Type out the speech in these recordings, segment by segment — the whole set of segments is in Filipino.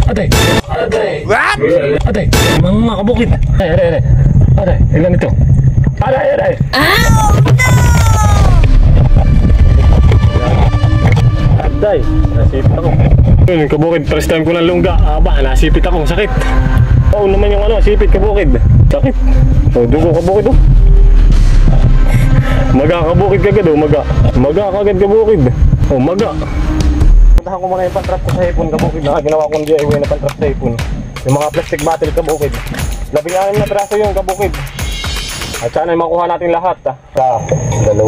Atay! Atay! What? Atay! Mga kabukid! Aray! Atay! Ilan ito? Aray! Oh no! Atay! Nasipit ako. Yun, kabukid, first time ko ng lungga. Aba, nasipit ako, sakit. Oo naman yung ano, sipit kabukid. Sakit. O, dugo kabukid oh. Maga kabukid kagad oh, maga. Maga kagad kabukid. Oh, maga. Puntahan ko muna yung pantrap ko sa hipon kabukid. Nakaginawa kong DIY na pantrap sa hipon. Yung mga plastic bottle kabukid. 16 na piraso yung kabukid. At sana ay makuha natin lahat ha. 1, 2, 3,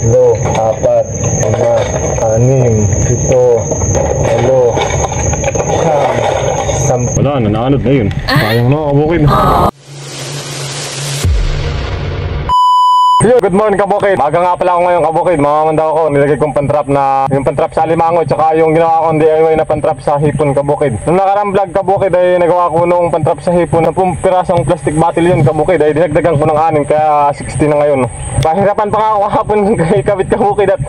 4, 5, 6, 7, 8, 9, 10. Wala, nananod na yun. Sayang na kabukid. Good morning kabukid. Maga nga pala ako ngayon kabukid. Mamamanda ako. Nilagay kong pantrap na yung pantrap sa alimango tsaka yung ginawa kong DIY na pantrap sa hipon kabukid. Nung nakarang vlog kabukid ay nagawa ko nung pantrap sa hipon. 10 pirasong plastic bottle yun kabukid. Ay dinagdagan ko ng 6 kaya 60 na ngayon. Pahirapan pa nga ako hapon kay kabit kabukid at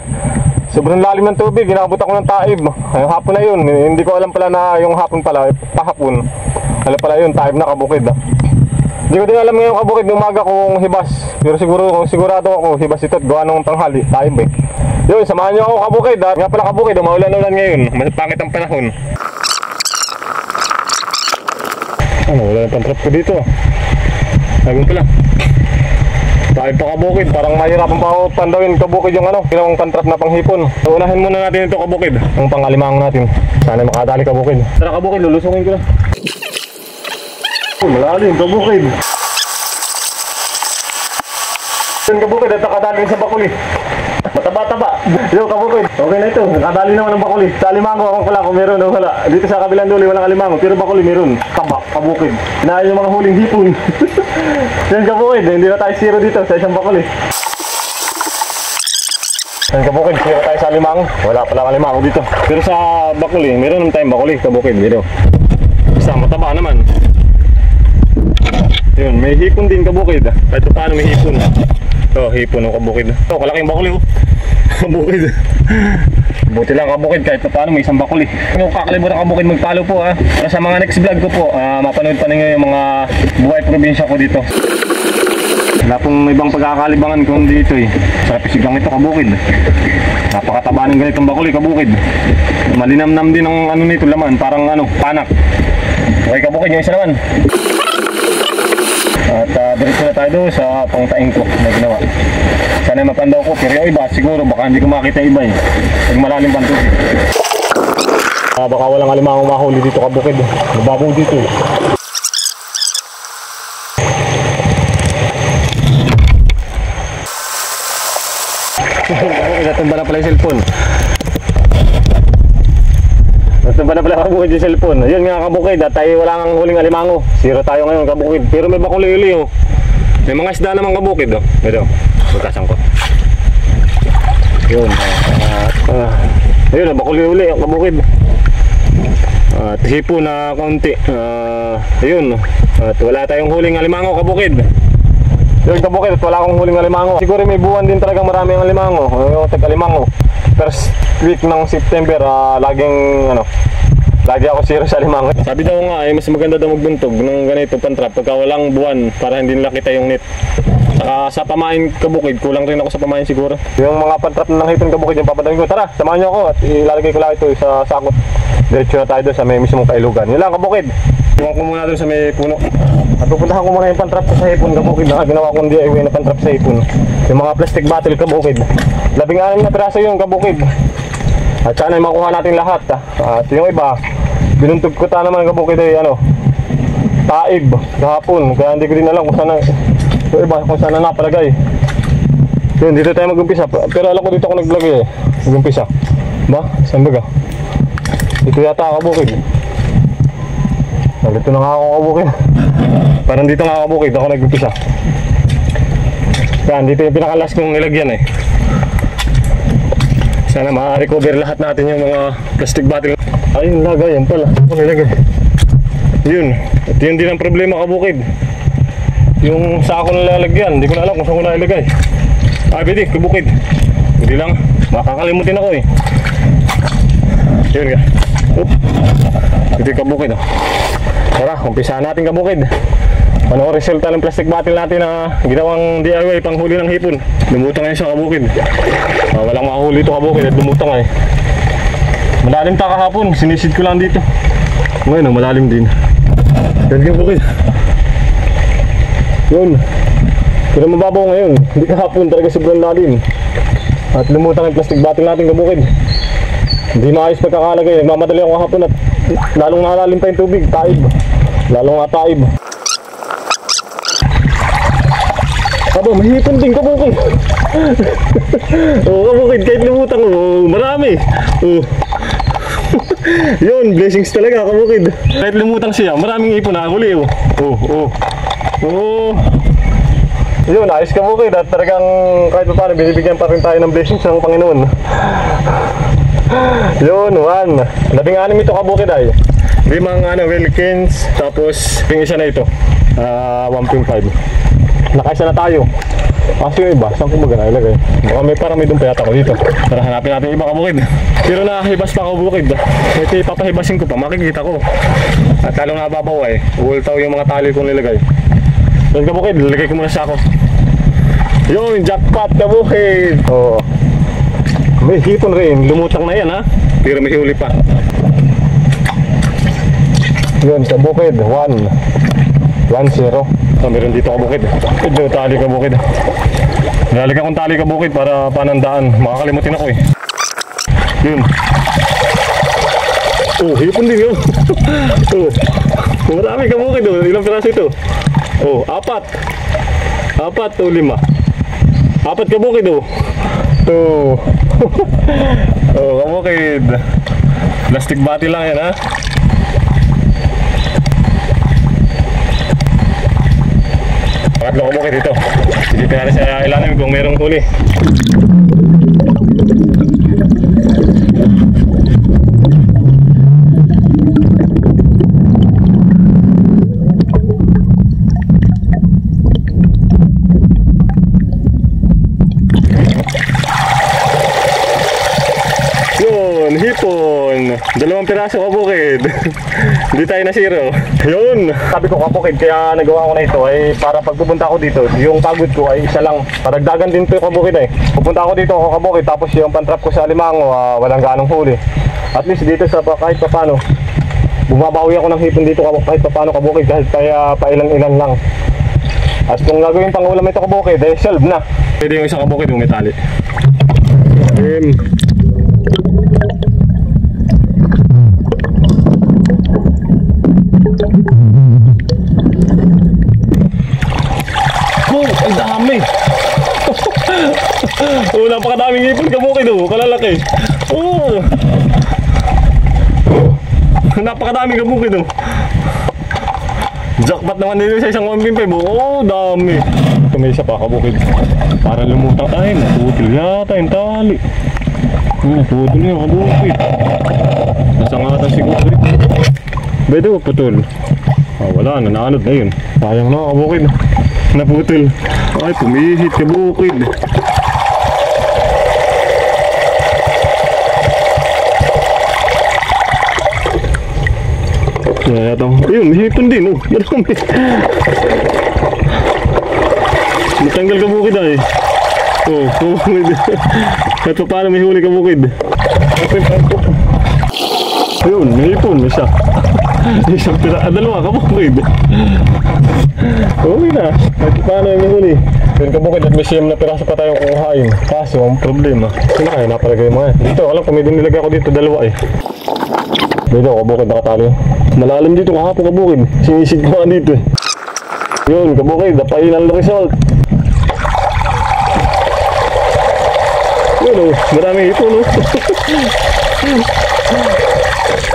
sobrang lalim ng tubig. Inabot ako ng taib. Yung hapon na yun. Hindi ko alam pala na yung hapon pala pahapon. Alam pala yun taib na kabukid. Hindi ko din alam ngayong kabukid ng umaga kung hibas. Pero sigurado ako hibas ito at gawa nung tanghali. Taib eh. Yun, samahan nyo ako kabukid. Nga pala kabukid, maulan-ulan ngayon. Pangit ang panahon. Ano, wala ng pantrap ko dito. Ayun pala. Taib pa kabukid. Parang mahirapan pa ako pandawin kabukid yung ano. Ginawang pantrap na panghipon. So, unahin muna natin ito kabukid. Ang pangalimango natin. Sana makadali kabukid. Tara kabukid, lulusungin ko na. Malalim kabukid. Yun kabukid at nakadali sa bakuli. Mataba-taba. Yung kabukid. Okay na ito. Nakadali naman ng bakuli. Sa alimango ako pala kung meron o wala. Dito sa kabilang duli walang alimango. Pero bakuli meron. Taba. Kabukid. Inaayos yung mga huling hipon. Yan kabukid. Hindi na tayo zero dito sa isang bakuli. Yan kabukid. Zero tayo sa alimango. Wala palang alimango dito. Pero sa bakuli meron naman tayong bakuli kabukid. Dito. Basta mataba naman. Yun, may hipon din kabukid. Kahit paano may hipon. Ito, hipon o kabukid. Ito, kalaking bakuli oh. Kabukid. Buti lang kabukid kahit paano may isang bakuli. Yung kakalimutan kabukid, mag-follow po ha. Para sa mga next vlog ko po, mapanood pa ninyo yung mga buhay probinsya ko dito. Wala pong ibang pagkakalibangan kung dito eh. Sa pisigang ito kabukid. Napakataba ng ganitong bakuli kabukid. Malinamnam din ang ano nito laman, parang ano, panak. Okay kabukid, yung isa naman. At diretso na tayo doon sa pangtaing ko na ginawa. Sana mapandaw ko, pero yung iba siguro baka hindi ko makita iba eh. Pag malalim pang tubig. Baka walang alimangong mahuli dito kabukid. Mababaw dito eh. Natumba na pala yung cellphone. Natumba na pala kabukid yung cellphone. Yun nga kabukid, at tayo wala nang huling alimango. Zero tayo ngayon kabukid. Pero may bakuli-uli oh. May mga isda naman kabukid oh. Ito, magkasang ko. Yun. Ayun, bakuli-uli ang kabukid. At hipo na konti. Ayun. At wala tayong huling alimango kabukid. Yun kabukid, at wala akong huling alimango. Siguro may buwan din talagang maraming alimango. Yung tag-alimango. First week ng September, lagi ako zero sa alimango. Sabi daw nga ay mas maganda daw magbuntog ng ganito pantrap pagka walang buwan para hindi nila kita yung net. Saka sa pamain kabukid, kulang rin ako sa pamain siguro. Yung mga pantrap ng hipon kabukid yung papadawin ko. Tara, samahan nyo ako at ilalagay ko lang ito sa sakot. Diretso na tayo doon sa may mismong kailugan. Yun lang kabukid. Iwan ko muna doon sa may puno. At pupuntahan ko muna yung pantrap ko sa hipon kabukid na ginawa kong DIY na pantrap sa hipon. Yung mga plastic bottle kabukid. 16 na piraso yung kabukid. At sana ay makuha natin lahat ha. At yung iba, binuntog ko ta naman kabukid ay taib kahapon. Kaya hindi ko din alam kung sana yung iba kung sana napalagay. Yun, dito tayo mag-umpisa. Pero alam ko dito ako nag-vlog eh. Mag-umpisa. Ba? Saan baga? Dito yata kabukid. Dito na nga ako kabukid. Parang dito nga kabukid ako nag-umpisa. Yan, dito yung pinakalas kong nilagyan eh. Sana ma-recover lahat natin yung mga plastic bottle. Ayun, lagay, yan pala. Ano nilagay? Yun. At yun din ang problema kabukid. Yung sako na lalagyan, hindi ko na alam kung saan ko na ilagay. Pwede, kabukid. Hindi lang, makakalimutin ako eh. Yun nga. Ito yung kabukid. Tara, umpisahan natin kabukid. Ano ang resulta ng plastic bottle natin na ginawang DIY panghuli ng hipon. Lumutang ngayon sa kabukid. Walang makahuli ito kabukid at lumutang eh. Malalim ta kahapon, sinisid ko lang dito. Ngayon, malalim din. Ganda yung bukid. Yun. Pero mababaw ngayon. Hindi kahapon talaga sobrang lalim. At lumutang yung plastic bottle natin kabukid. Hindi maayos pagkakalagay. Nagmamadali ako kahapon at lalong nalalim pa yung tubig. Taib. Lalong nataib. Aba, mahipon din kabukid. Oo, kabukid. Kahit lumutang, marami. Yun, blessings talaga kabukid. Kahit lumutang siya, maraming ipon na huli. Yun, ayos kabukid. At talagang kahit pa paano, binibigyan pa rin tayo ng blessings ng Panginoon. Yun, 1. 16 ito kabukid ay. 5 Wilkins. Tapos, yung isa na ito 1.5. Nakaisa na tayo. Kasi yung iba, saan ko ba ilagay? Baka parang may dumpay ata ko dito. Tara, hanapin natin yung iba kabukid. Pero nakahibas pa kabukid. Ito ipapahibasin ko pa, makikita ko. At talong nababaw ay uultaw yung mga tali kong nilagay. Yan kabukid, nilagay ko muna sa ako. Yun, jackpot kabukid. May hipon rin, lumutang na yan ha. Pero may huli pa. Yun, kabukid, 1-0. Meron dito kabukid. Ito, tali kabukid. Nilalagyan kong tali kabukid para panandaan. Makakalimutin ako eh. Yun. Hipon din yun. Marami kabukid. Ilang piraso ito? 4 o 5. 4 kabukid. Kabukid. Plastic bottle lang yan ha. Pangatlo kabukid dito. Isipin natin sa ilalim kung mayroong huli. Yun, hipon. 2 piraso kabukid. Hindi tayo na zero. Yun. Sabi ko kabukid, kaya nagawa ko na ito ay para pagpupunta ako dito, yung pagod ko ay isa lang. Paragdagan din ito yung kabukid eh. Pupunta ako dito ako kabukid, tapos yung pantrap ko sa Alimango, walang ganong huli. At least dito sa kahit pa paano, bumabawi ako ng hipon dito kahit pa paano kabukid, kahit kaya pailan-ilan lang. At kung gagawin pang ulam ito kabukid, eh solve na. Pwede yung isang kabukid yung may tali. Ang dami. Napakadaming ipon kabukid kalalaki. Napakadaming kabukid Jackpot naman dito sa isang 1.5. Dami. May isa pa kabukid. Para lumutang tayo. Naputol yata yung tali. Naputol yung kabukid. Nasangatan siguro. Bedo putol. Wala, nananod na yun. Sayang na kabukid. Naputol. Ay, pumihit kabukid. Ayun, hipon din marami. Matanggal kabukid ay. Kabukid. Kahit pa paano may huli kabukid. Ayun, may hipon, may isa. Isang pira, dalawa kabukid. Okay na, kahit paano may huli. Pero kabukid at may siyam na piraso pa tayong kukuhain. Kaso, ang problema, kaya napalagay mo dito, alam ko may nilagay ako dito, dalawa eh. Dito, kabukid nakatali. Malalim dito kahapon kabukid. Sinisid ko dito eh. Yun, kabukid, final result. Yun maraming ito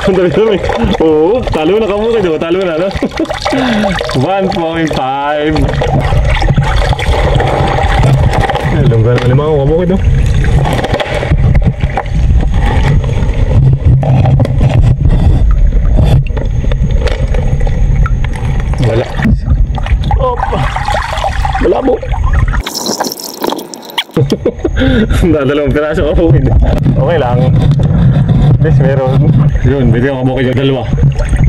Ang dami. Talo na kabukid talo na 1.5. Lunggan ng Alimango kabukid Wala. Malabo. Dalawang piraso kabukid. Okay lang. At least meron. Yun, pwede ako kabukid yung dalawa.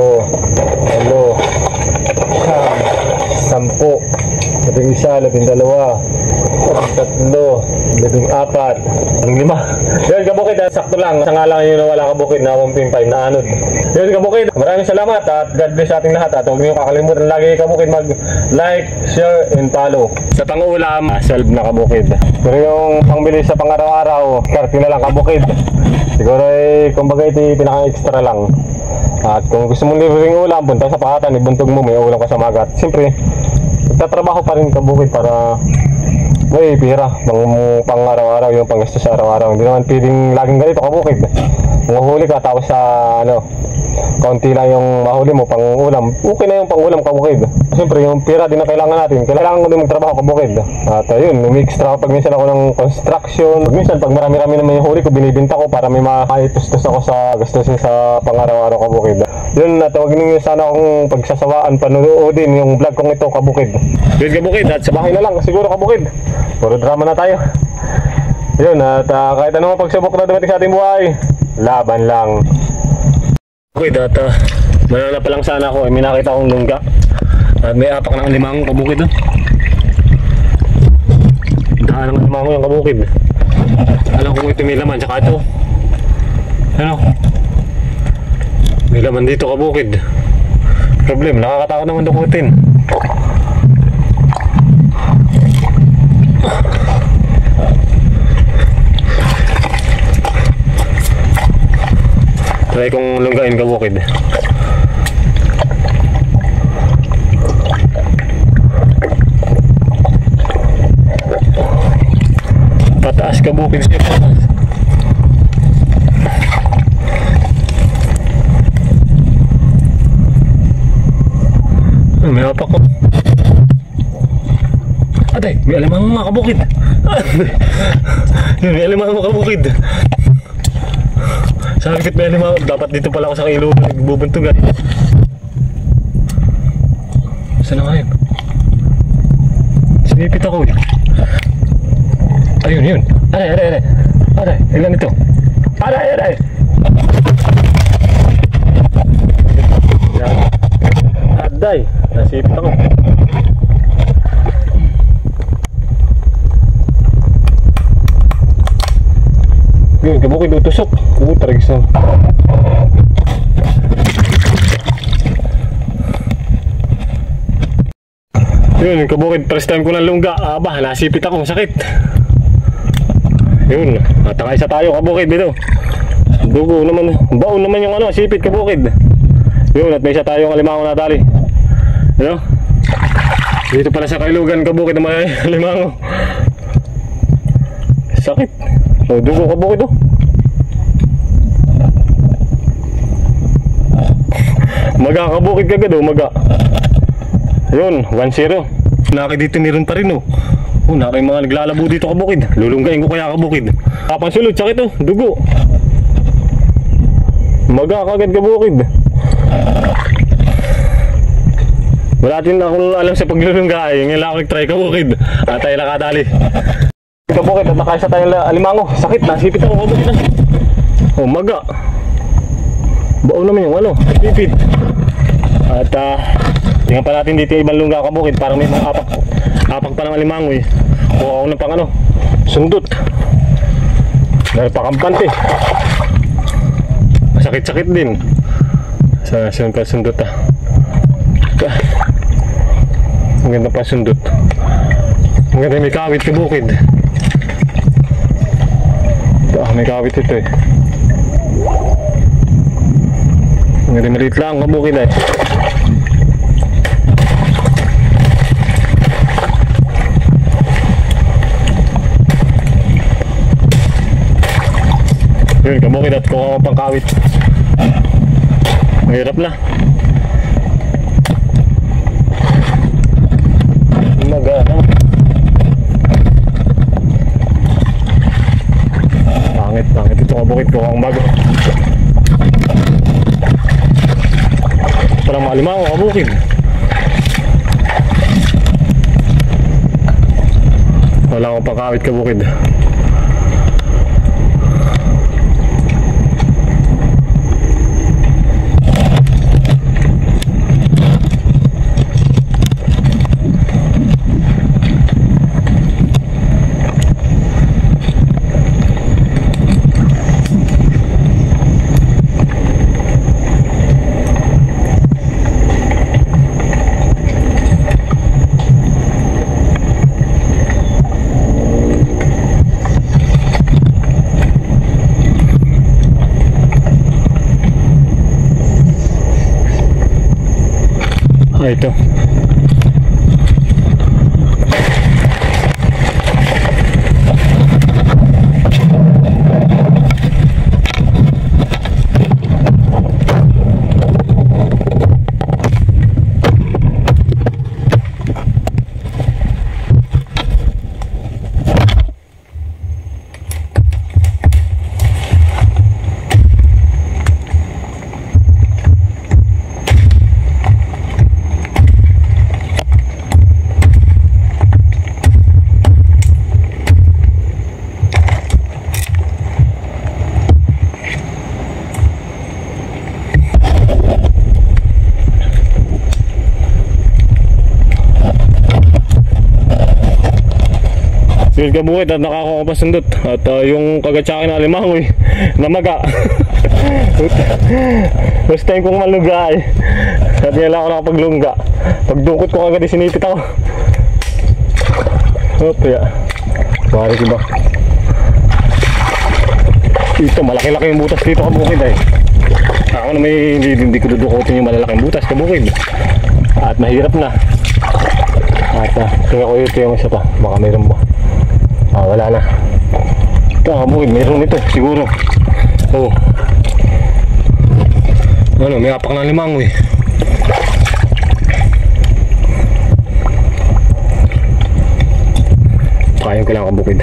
10, 11, 12, 13, 15. Yun kabukid, sakto lang. Sa nga lang yun na wala kabukid na 1.5 na anod. Yun kabukid, maraming salamat at God bless sa ating lahat. At huwag niyo kakalimutan lagi kabukid mag-like, share, and follow. Sa pang-ulam, self na kabukid. Pero yung pangbili sa pang-araw-araw, karte na lang kabukid. Siguro kumbaga ito pinaka-extra lang. At kung gusto mong libreng ulam, punta sa Pakatan, ibuntog mo, may ulam ka sa magat. Siyempre, magtatrabaho pa rin kabukid para may pira, pang araw-araw, yung panggastos sa araw-araw. Hindi naman pwedeng laging ganito kabukid. Manguhuli ka tapos sa kaunti lang yung mahuli mo pang ulam, okay na yung pang ulam kabukid. Siyempre yung pira din na kailangan natin, kailangan ko din magtrabaho kabukid. At ayun, umi-extra pag minsan ako ng construction. Minsan pag marami-rami naman yung huli ko, binibinta ko para may maitustos ako sa gastusin sa pang-araw-araw kabukid. Yun, natawag ninyo sana akong pagsasawaan, panonoodin yung vlog kong ito kabukid. Yun kabukid, at sa bahay na lang siguro kabukid. Puro drama na tayo. Yun, at kahit anong pagsubok na dumating sa ating buhay, laban lang. Okay, at manana pa lang sana ako, may nakita akong lungga. At may apak ng limango kabukid. Daan ng limango yung kabukid. Alam kong ito may laman, tsaka ito. Ano? May laman dito kabukid. Problem, nakakatakot naman dukutin. Try kong lunggain kabukid. Pataas kabukid siya, pataas. May apak ko. Atay, may alamang mga kabukid. Yun, may alamang mga kabukid. Sakit may alamang. Dapat dito pala ako sa ilo nagbubuntugan. Saan na nga yun? Sinipit ako eh. Ayun, yun. Aray. Aray, ilan ito? Aray. Aday, nasipit ako. Yun, kabukid utusok. Taragis na. Yun, kabukid, first time ko ng lungga. Aba, nasipit ako, sakit. Yun, at isa tayo kabukid dito. Dugo naman, baon naman yung sipit kabukid. Yun, at may isa tayong alimango na tali. Ano? Dito pala sa Kailugan kabukid na may alimango. Sakit. O, dugo kabukid oh. Maga kabukid kagad oh, maga. Yun, 1-0. Naki dito meron pa rin oh. Oh, naki mga naglalabo dito kabukid. Lulunggain ko kaya kabukid. Kapansulod, sakit oh, dugo. Maga kagad kabukid. Wala din akong alam sa paglulungga eh. Ngayon lang ako nag-try kabukid. At tayo nakadali. Kabukid at nakaisa tayong alimango. Sakit, nasipit ako kabukid na. Oh, maga. Baon naman yung sipit. At tingnan pa natin dito yung ibang lungga kabukid. Parang may mga apak pa ng alimango eh. O ako na pang sundot. Dahil pakampante. Sakit-sakit din. Saan pa sundot Ang ganda pa sundot. Ang ganda may kawit kabukid. May kawit ito eh. Ang ganda maliit lang kabukid eh. Yun, kabukid at kuha ko pang kawit. Mahirap na. Pangit ito kabukid ko ang bago. Parang malimango kabukid. Wala akong pangkawit kabukid. Ito. Yun kabukid at nakakuha pa sundot. At yung kagatsaki na alimangoy namaga. First time kong maluga eh. At ngayon lang ako nakapaglungga. Pagdukot ko agad sinipit ako. Hop, ya. Bari ko ba? Ito, malaki-laki yung butas dito kabukid eh. Ako na may hindi ko dudukotin yung malalaking butas kabukid. At mahirap na. At tingnan ko yung isa pa. Baka mayroon mo. Wala na. Ito kabukid, mayroon nito siguro. Oh. Ano, may apak na limangoy. Kain ko lang kabukid.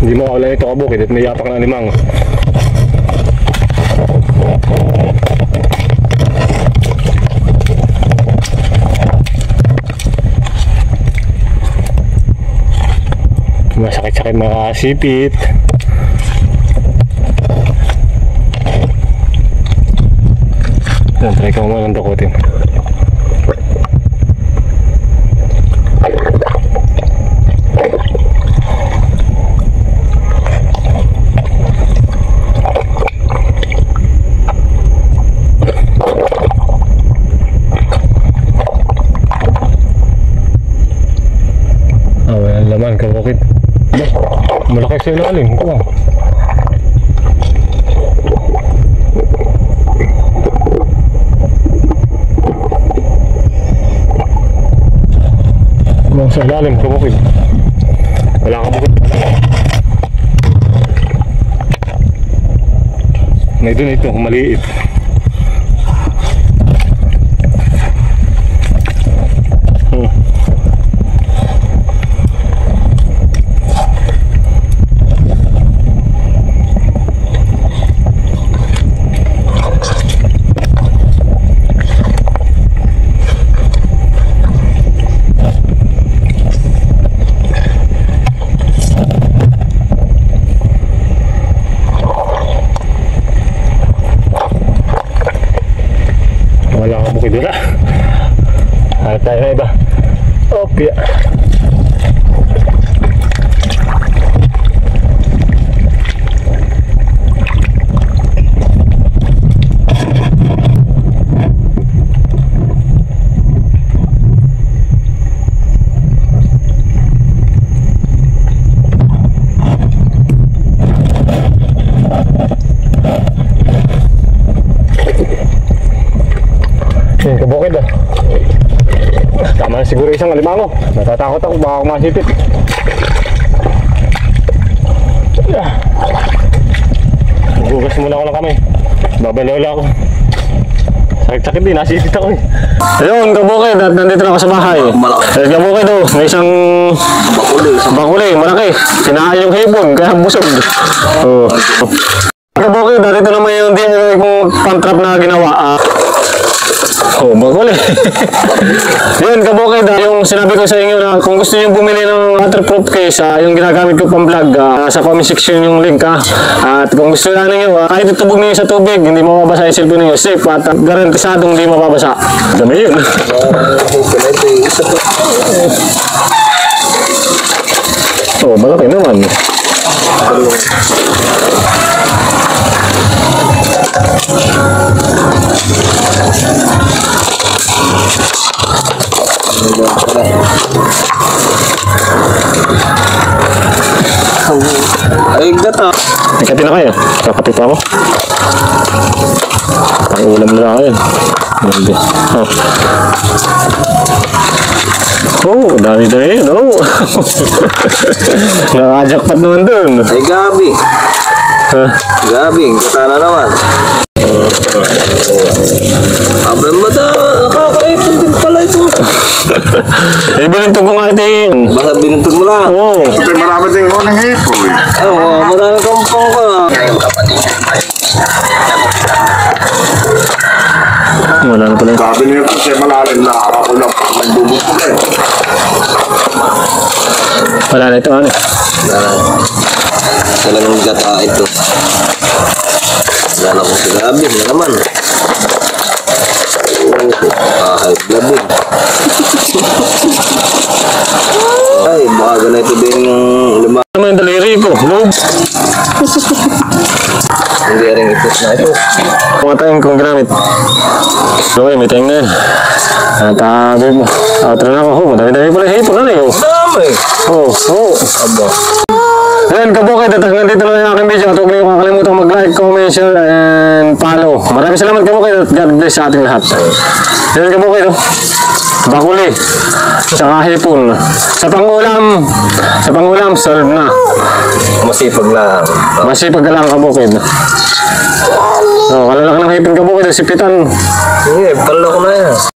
Hindi mo wala ito kabukid at may apak na limangoy. Masakit-sakit makasipit. Try ko muna ng dukutin. Walang laman kabukid. Malaki sa ilalim. Ito lang. Sa ilalim kabukid. Wala kabukid. May dun ito maliit. Wala ka bukid wala. Hanap tayo na iba. Okay. Yan, kabukid ah. Tama na siguro isang alimango. Natatakot ako, baka ako masipit. Gugas muna ako ng kamay. Babalola ako. Sakit-sakit din, nasipit ako eh. Ayun, kabukid at nandito na ako sa bahay. Ayun, kabukid oh, may isang bakuli, malaki. Kinain yung hibon, kaya busog. Oh. Kabukid, dito naman yung pantrap na ginawa. Oh, bagol eh. Yun, kabukid, yung sinabi ko sa inyo na kung gusto nyo bumili ng waterproof case, yung ginagamit ko pang vlog, sa comment section yung link ha. At kung gusto na ninyo, kahit itubog ninyo sa tubig, hindi mababasa yung cellphone ninyo, safe at garantisadong hindi mababasa. Dami yun. Oh, malaki naman. Ay, gata. Ikatin na kayo. Kakapit ako. Ang ulam na kayo. Oh, dami-dami yun. Oh. Nakajakpat naman dun. Ay, Gabi. Gabi, gata na naman. Abay mo na, nakakaipon din pala ito. Eh, binintog ko nga ito yun. Basta binintog mo lang. Oo. Kasi marami din ko ng hipon. Oo, marami kampong ka. Wala na pala. Sabi niyo po siya malalim na ako lang pag nagbubot ko eh. Wala na ito, ano? Talagang gata ito. Wala na kong si Gabi, na naman. Ay, labi. Ay, baka ganito din yung lima. Ano yung daliri ko? Loob. Hindi rin ipos na ito. Kumatayin kong ginamit. Okay, may tayong na yan. Tabi mo. Outro na ako. Madami-dami pala yung hipon. Ano yun? Dami! Aba. Ayan, kabukid. At hanggang dito lang yung aking video. At huwag niyo kakalimutan mag-like, comment, share, and follow. Maraming salamat kabukid at God bless sa ating lahat. Ayan, kabukid. Bakuli. Tsaka hipon. Sa pangulam, solve na. Masipag lang. Masipag ka lang kabukid. Kalalaki ng hipon kabukid. Sipitan. Sige, pala ko na yan.